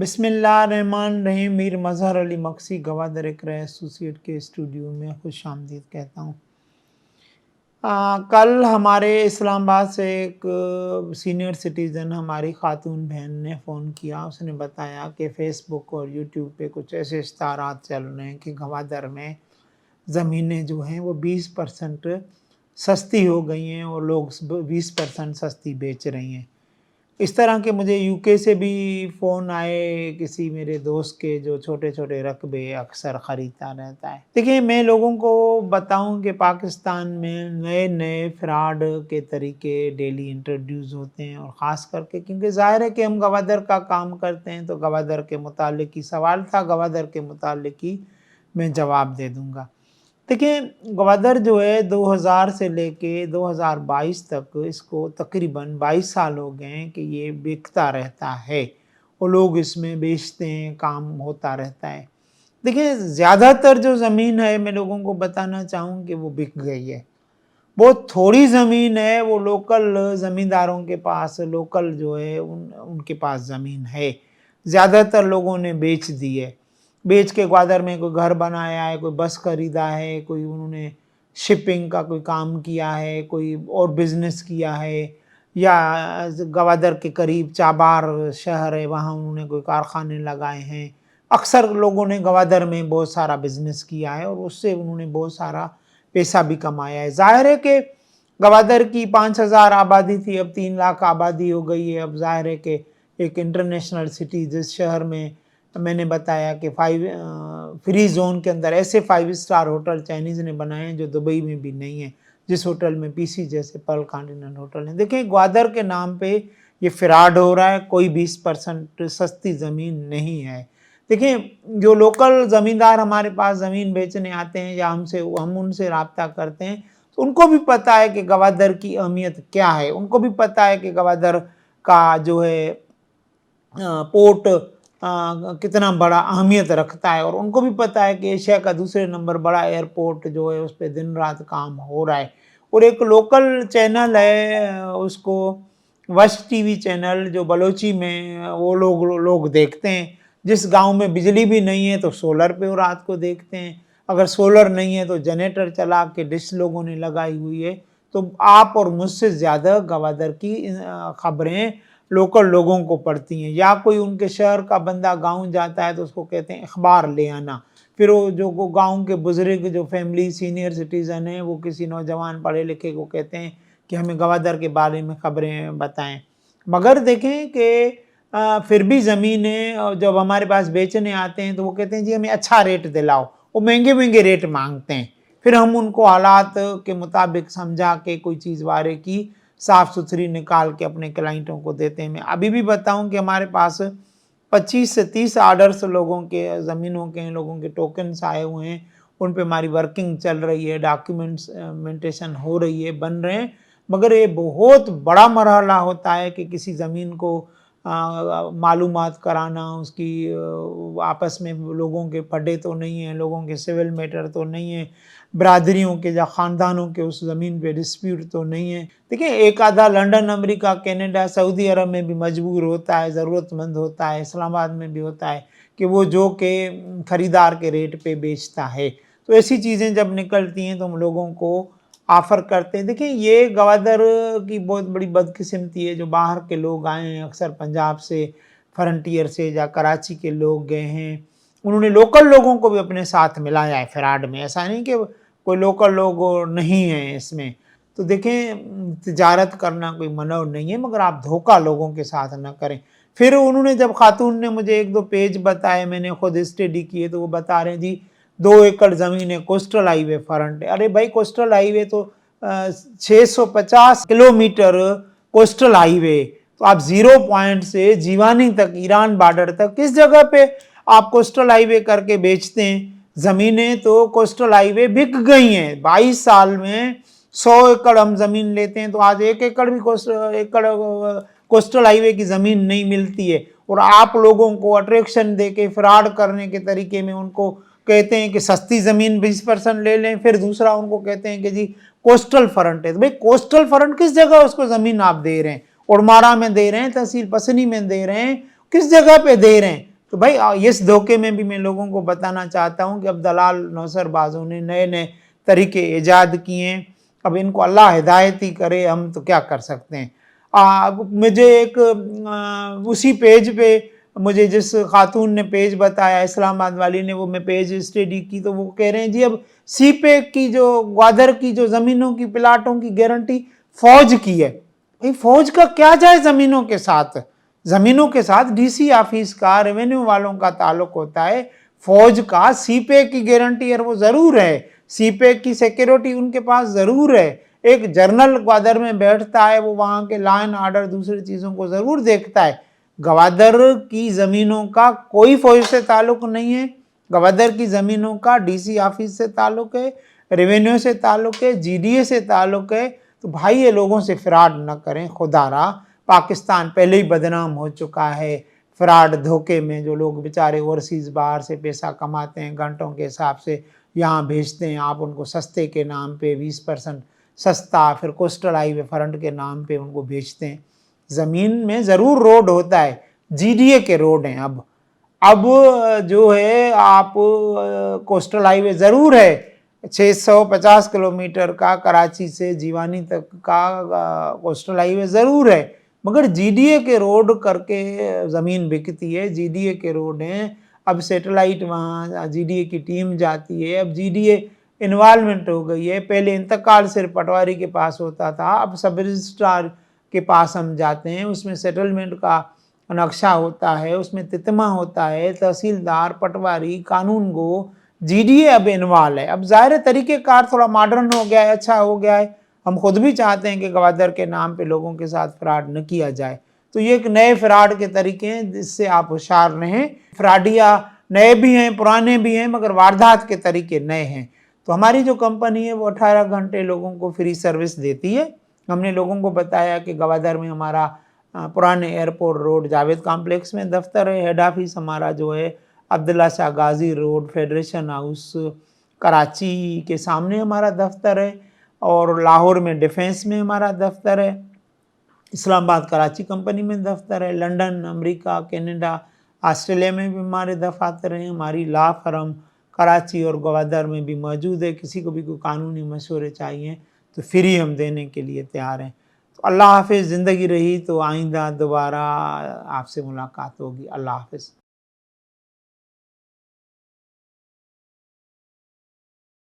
बिस्मिल्लाहिर्रहमानिर्रहीम। मीर मजहर अली मक्सी गवादर इकरा एसोसिएट के स्टूडियो में खुश आमदीद कहता हूँ। कल हमारे इस्लामाबाद से एक सीनियर सिटीज़न हमारी खातून बहन ने फ़ोन किया। उसने बताया कि फ़ेसबुक और यूट्यूब पे कुछ ऐसे इश्तारात चल रहे हैं कि गवादर में ज़मीनें जो हैं वो 20% सस्ती हो गई हैं और लोग 20% सस्ती बेच रही हैं। इस तरह के मुझे यूके से भी फ़ोन आए किसी मेरे दोस्त के जो छोटे छोटे रकबे अक्सर ख़रीदता रहता है। देखिए, मैं लोगों को बताऊं कि पाकिस्तान में नए नए फ्रॉड के तरीके डेली इंट्रोड्यूस होते हैं, और ख़ास करके क्योंकि ज़ाहिर है कि हम गवादर का काम करते हैं तो गवादर के मुतालिक ही सवाल था, गवादर के मुतालिक ही मैं जवाब दे दूँगा। देखिए, गवादर जो है 2000 से लेके 2022 तक इसको तकरीबन 22 साल हो गए हैं कि ये बिकता रहता है और लोग इसमें बेचते हैं, काम होता रहता है। देखिए, ज़्यादातर जो ज़मीन है मैं लोगों को बताना चाहूँ कि वो बिक गई है। बहुत थोड़ी ज़मीन है वो लोकल ज़मींदारों के पास, लोकल जो है उनके पास ज़मीन है। ज़्यादातर लोगों ने बेच दी है। बेच के ग्वादर में कोई घर बनाया है, कोई बस खरीदा है, कोई उन्होंने शिपिंग का कोई काम किया है, कोई और बिज़नेस किया है, या गवादर के करीब चाबार शहर है वहाँ उन्होंने कोई कारखाने लगाए हैं। अक्सर लोगों ने गवादर में बहुत सारा बिज़नेस किया है और उससे उन्होंने बहुत सारा पैसा भी कमाया है। ज़ाहिर है कि गवादर की 5000 आबादी थी, अब 3 लाख आबादी हो गई है। अब ज़ाहिर है कि एक इंटरनेशनल सिटी जिस शहर में मैंने बताया कि फ्री जोन के अंदर ऐसे 5 स्टार होटल चाइनीज़ ने बनाए हैं जो दुबई में भी नहीं है, जिस होटल में पीसी जैसे पर्ल कॉन्टिनेंटल होटल है। देखिए, ग्वादर के नाम पे ये फ्रॉड हो रहा है, कोई 20% सस्ती ज़मीन नहीं है। देखिए, जो लोकल ज़मींदार हमारे पास ज़मीन बेचने आते हैं या हम उनसे राब्ता करते हैं तो उनको भी पता है कि गवादर की अहमियत क्या है। उनको भी पता है कि गवादर का जो है पोर्ट कितना बड़ा अहमियत रखता है, और उनको भी पता है कि एशिया का दूसरे नंबर बड़ा एयरपोर्ट जो है उस पर दिन रात काम हो रहा है। और एक लोकल चैनल है उसको वश टीवी चैनल, जो बलोची में वो लोग देखते हैं। जिस गांव में बिजली भी नहीं है तो सोलर पे वो रात को देखते हैं, अगर सोलर नहीं है तो जनरेटर चला के डिश लोगों ने लगाई हुई है। तो आप और मुझसे ज़्यादा गवादर की खबरें लोकल लोगों को पड़ती हैं। या कोई उनके शहर का बंदा गांव जाता है तो उसको कहते हैं अखबार ले आना। फिर वो गांव के बुजुर्ग जो फैमिली सीनियर सिटीज़न हैं वो किसी नौजवान पढ़े लिखे को कहते हैं कि हमें गवादर के बारे में खबरें बताएं। मगर देखें कि फिर भी ज़मीनें जब हमारे पास बेचने आते हैं तो वो कहते हैं जी हमें अच्छा रेट दिलाओ, वो महंगे महंगे रेट मांगते हैं। फिर हम उनको हालात के मुताबिक समझा के कोई चीज़ वारे की साफ़ सुथरी निकाल के अपने क्लाइंटों को देते हैं। मैं अभी भी बताऊं कि हमारे पास 25 से 30 आर्डर्स लोगों के, ज़मीनों के लोगों के टोकन्स आए हुए हैं। उन पे हमारी वर्किंग चल रही है, डॉक्यूमेंटेशन हो रही है, बन रहे हैं। मगर ये बहुत बड़ा मरहला होता है कि किसी ज़मीन को मालूमात कराना, उसकी आपस में लोगों के पड़े तो नहीं है, लोगों के सिविल मैटर तो नहीं है, बरादरियों के या ख़ानदानों के उस ज़मीन पे डिस्प्यूट तो नहीं है। देखिए, एक आधा लंदन, अमेरिका, कनाडा, सऊदी अरब में भी मजबूर होता है, ज़रूरतमंद होता है, इस्लामाबाद में भी होता है कि वो जो के ख़रीदार के रेट पे बेचता है। तो ऐसी चीज़ें जब निकलती हैं तो हम लोगों को ऑफ़र करते हैं। देखिए, ये गवादर की बहुत बड़ी बदकिस्मती है, जो बाहर के लोग आए हैं, अक्सर पंजाब से, फ्रंटियर से या कराची के लोग गए हैं, उन्होंने लोकल लोगों को भी अपने साथ मिलाया है फ्रॉड में। ऐसा नहीं कि कोई लोकल लोग नहीं हैं इसमें। तो देखें, तिजारत करना कोई मना नहीं है, मगर आप धोखा लोगों के साथ ना करें। फिर उन्होंने जब खातून ने मुझे 1-2 पेज बताए, मैंने खुद स्टडी किए, तो वो बता रहे हैं जी 2 एकड़ ज़मीन है, कोस्टल हाईवे फ्रंट है। अरे भाई, कोस्टल हाईवे तो 650 किलोमीटर कोस्टल हाईवे, तो आप 0 पॉइंट से जीवानी तक, ईरान बॉर्डर तक, किस जगह पे आप कोस्टल हाईवे करके बेचते हैं ज़मीनें? तो कोस्टल हाईवे बिक गई हैं 22 साल में। 100 एकड़ हम ज़मीन लेते हैं तो आज 1 एकड़ भी कोस्टल हाईवे की ज़मीन नहीं मिलती है। और आप लोगों को अट्रैक्शन दे के फ्रॉड करने के तरीके में उनको कहते हैं कि सस्ती ज़मीन 20% ले लें, फिर दूसरा उनको कहते हैं कि जी कोस्टल फ्रंट है। तो भाई, कोस्टल फ्रंट किस जगह उसको ज़मीन आप दे रहे हैं? उड़मारा में दे रहे हैं, तहसील पसनी में दे रहे हैं, किस जगह पे दे रहे हैं? تو بھائی اس دھوکے میں بھی میں لوگوں کو بتانا چاہتا ہوں کہ اب دلال نوسر بازوں نے نئے نئے طریقے ایجاد کیے ہیں، اب ان کو اللہ ہدایت ہی کرے، ہم تو کیا کر سکتے ہیں۔ مجھے ایک اسی پیج پہ مجھے جس خاتون نے پیج بتایا اسلام آباد والی نے، وہ میں پیج اسٹڈی کی تو وہ کہہ رہے ہیں جی اب سی پیک کی جو گوادر کی جو زمینوں کی پلاٹوں کی گارنٹی فوج کی ہے۔ فوج کا کیا جائے زمینوں کے ساتھ؟ زمینوں کے ساتھ ڈی سی آفس کا، ریونیو والوں کا تعلق ہوتا ہے، فوج کا سی پیک کی گارنٹی وہ ضرور ہے، سی پیک کی سیکیورٹی ان کے پاس ضرور ہے۔ ایک جرنل گوادر میں بیٹھتا ہے، وہ وہاں کے لا اینڈ آرڈر دوسری چیزوں کو ضرور دیکھتا ہے۔ گوادر کی زمینوں کا کوئی فوج سے تعلق نہیں ہے، گوادر کی زمینوں کا ڈی سی آفس سے تعلق ہے، ریونیو سے تعلق ہے، جی ڈی اے سے تعلق ہے۔ تو بھائی یہ لوگوں سے فراڈ نہ کریں، خدا را پاکستان پہلے ہی بدنام ہو چکا ہے فراڈ دھوکے میں۔ جو لوگ بیچارے اوورسیز باہر سے پیسہ کماتے ہیں، گھنٹوں کے حساب سے یہاں بھیجتے ہیں، آپ ان کو سستے کے نام پہ 20% سستا، پھر کوسٹل ہائی وے فرنٹ کے نام پہ ان کو بیچتے ہیں۔ زمین میں ضرور روڈ ہوتا ہے، جی ڈی اے کے روڈ ہیں۔ اب جو ہے آپ کوسٹل ہائی وے ضرور ہے 650 کلومیٹر کا، کراچی سے جیوانی تک کا کوسٹل ہائی وے ضرور ہے، مگر جی ڈی اے کے روڈ کر کے زمین بکتی ہے، جی ڈی اے کے روڈ ہیں۔ اب سیٹلائٹ وہاں جی ڈی اے کی ٹیم جاتی ہے، اب جی ڈی اے انوالومنٹ ہو گئی ہے۔ پہلے انتقال صرف پٹواری کے پاس ہوتا تھا، اب سب رجسٹرار کے پاس ہم جاتے ہیں، اس میں سیٹلمنٹ کا نقشہ ہوتا ہے، اس میں تتمہ ہوتا ہے، تحصیلدار، پٹواری، قانون گو، جی ڈی اے اب انوال ہے۔ اب ظاہر طریقہ کار تھوڑا ماڈرن ہو گیا ہے، اچھا ہو گیا ہے۔ ہم خود بھی چاہتے ہیں کہ گوادر کے نام پہ لوگوں کے ساتھ فراڈ نہ کیا جائے۔ تو یہ ایک نئے فراڈ کے طریقے ہیں، جس سے آپ ہوشیار رہیں۔ فراڈیا نئے بھی ہیں، پرانے بھی ہیں، مگر واردات کے طریقے نئے ہیں۔ تو ہماری جو کمپنی ہے وہ 18 گھنٹے لوگوں کو فری سروس دیتی ہے۔ ہم نے لوگوں کو بتایا کہ گوادر میں ہمارا پرانے ایئرپورٹ روڈ جاوید کمپلیکس میں دفتر ہے، ہیڈ آفس ہمارا جو ہے عبداللہ شاہ غازی روڈ فیڈریشن ہاؤس کراچی کے سامنے ہمارا دفتر ہے، اور لاہور میں ڈیفینس میں ہمارا دفتر ہے، اسلام آباد کراچی کمپنی میں دفتر ہے، لنڈن، امریکہ، کینیڈا، آسٹریلیا میں بھی ہمارے دفاتر ہیں۔ ہماری لا فرم کراچی اور گوادر میں بھی موجود ہے۔ کسی کو بھی کوئی قانونی مشورے چاہیے تو فری ہم دینے کے لیے تیار ہیں۔ تو اللہ حافظ، زندگی رہی تو آئندہ دوبارہ آپ سے ملاقات ہوگی۔ اللہ حافظ۔